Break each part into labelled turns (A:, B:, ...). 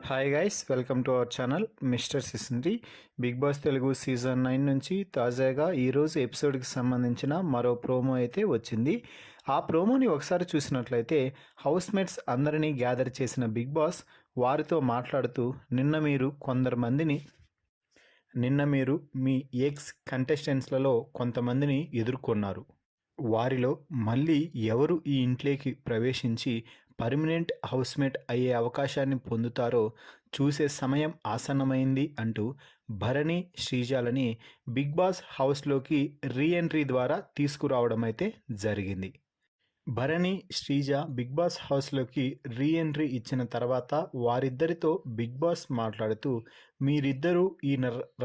A: Hi guys, welcome to our channel mister Sisindri. Big boss Telugu season 9 నుంచి తాజాగా ఈరోజు ఎపిసోడ్కి సంబంధించిన మరో ప్రోమో అయితే వచ్చింది. ఆ ప్రోమోని ఒకసారి చూసినట్లయితే హౌస్ మేట్స్ అందరినీ గ్యాదర్ చేసిన బిగ్ బాస్ వారితో మాట్లాడుతూ నిన్న మీరు మీ ఎక్స్ కంటెస్టెంట్స్లలో కొంతమందిని ఎదుర్కొన్నారు. వారిలో మళ్ళీ ఎవరు ఈ ఇంట్లోకి ప్రవేశించి పర్మనెంట్ హౌస్మేట్ అయ్యే అవకాశాన్ని పొందుతారో చూసే సమయం ఆసన్నమైంది అంటూ భరణి, శ్రీజాలని బిగ్ బాస్ హౌస్లోకి రీఎంట్రీ ద్వారా తీసుకురావడం అయితే జరిగింది. భరణి, శ్రీజ బిగ్ బాస్ హౌస్లోకి రీఎంట్రీ ఇచ్చిన తర్వాత వారిద్దరితో బిగ్ బాస్ మాట్లాడుతూ, మీరిద్దరూ ఈ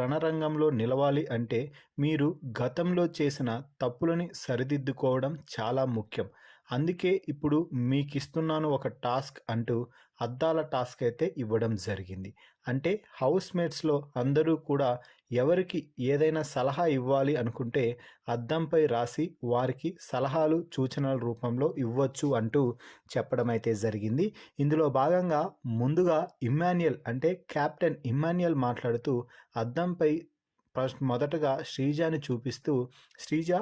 A: రణరంగంలో నిలవాలి అంటే మీరు గతంలో చేసిన తప్పులని సరిదిద్దుకోవడం చాలా ముఖ్యం. అందుకే ఇప్పుడు మీకిస్తున్నాను ఒక టాస్క్ అంటూ అద్దాల టాస్క్ అయితే ఇవ్వడం జరిగింది. అంటే హౌస్ మేట్స్లో అందరూ కూడా ఎవరికి ఏదైనా సలహా ఇవ్వాలి అనుకుంటే అద్దంపై రాసి వారికి సలహాలు, సూచనల రూపంలో ఇవ్వచ్చు అంటూ చెప్పడం అయితే జరిగింది. ఇందులో భాగంగా ముందుగా ఇమ్మాన్యుయల్ అంటే కెప్టెన్ ఇమ్మాన్యుయల్ మాట్లాడుతూ అద్దంపై మొదటగా శ్రీజాని చూపిస్తూ, శ్రీజ,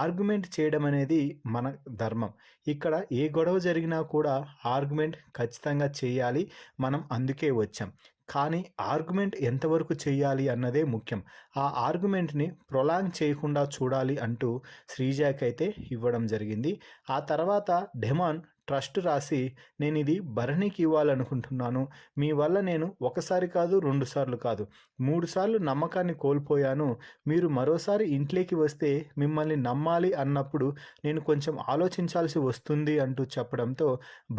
A: ఆర్గ్యుమెంట్ చేయడం అనేది మన ధర్మం. ఇక్కడ ఏ గొడవ జరిగినా కూడా ఆర్గ్యుమెంట్ ఖచ్చితంగా చేయాలి. మనం అందుకే వచ్చాం. కానీ ఆర్గ్యుమెంట్ ఎంతవరకు చేయాలి అన్నదే ముఖ్యం. ఆ ఆర్గ్యుమెంట్ని ప్రొలాంగ్ చేయకుండా చూడాలి అంటూ శ్రీజాకి అయితే ఇవ్వడం జరిగింది. ఆ తర్వాత డెమాన్ ట్రస్ట్ రాసి, నేను ఇది భరణికి ఇవ్వాలనుకుంటున్నాను. మీ వల్ల నేను ఒకసారి కాదు, 2 సార్లు కాదు, 3 సార్లు నమ్మకాన్ని కోల్పోయాను. మీరు మరోసారి ఇంట్లోకి వస్తే మిమ్మల్ని నమ్మాలి అన్నప్పుడు నేను కొంచెం ఆలోచించాల్సి వస్తుంది అంటూ చెప్పడంతో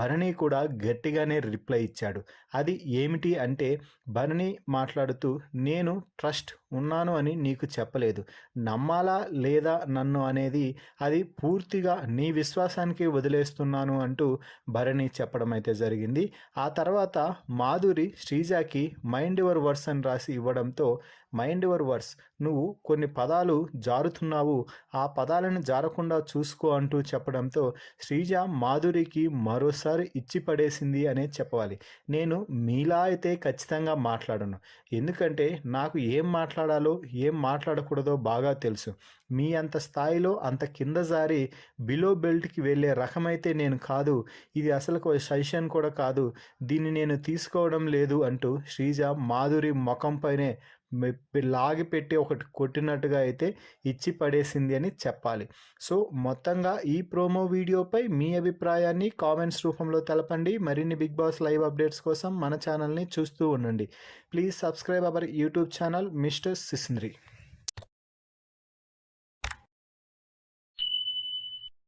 A: భరణి కూడా గట్టిగానే రిప్లై ఇచ్చాడు. అది ఏమిటి అంటే, భరణి మాట్లాడుతూ, నేను ట్రస్ట్ ఉన్నాను అని నీకు చెప్పలేదు. నమ్మాలా లేదా నన్ను అనేది అది పూర్తిగా నీ విశ్వాసానికి వదిలేస్తున్నాను అంటూ భరణి చెప్పడం అయితే జరిగింది. ఆ తర్వాత మాధురి శ్రీజాకి మైండ్ యువర్ వర్డ్స్ అని రాసి ఇవ్వడంతో, మైండ్ యువర్ వర్డ్స్, నువ్వు కొన్ని పదాలు జారుతున్నావు, ఆ పదాలను జారకుండా చూసుకో అంటూ చెప్పడంతో శ్రీజ మాధురికి మరోసారి ఇచ్చి పడేసింది అనే చెప్పాలి. నేను మీలా అయితే ఖచ్చితంగా మాట్లాడను. ఎందుకంటే నాకు ఏం మాట్లాడాలో ఏం మాట్లాడకూడదో బాగా తెలుసు. మీ అంత స్థాయిలో అంత కింద జారి బిలో బెల్ట్కి వెళ్ళే రకమైతే నేను కాదు. ఇది అసలు సజెషన్ కూడా కాదు. దీన్ని నేను తీసుకోవడం లేదు అంటూ శ్రీజ మాధురి ముఖంపైనే లాగిపెట్టి ఒకటి కొట్టినట్టుగా అయితే ఇచ్చి పడేసింది అని చెప్పాలి. సో మొత్తంగా ఈ ప్రోమో వీడియోపై మీ అభిప్రాయాన్ని కామెంట్స్ రూపంలో తెలపండి. మరిన్ని బిగ్ బాస్ లైవ్ అప్డేట్స్ కోసం మన ఛానల్ని చూస్తూ ఉండండి. Please subscribe our YouTube channel mister సిసింద్రి.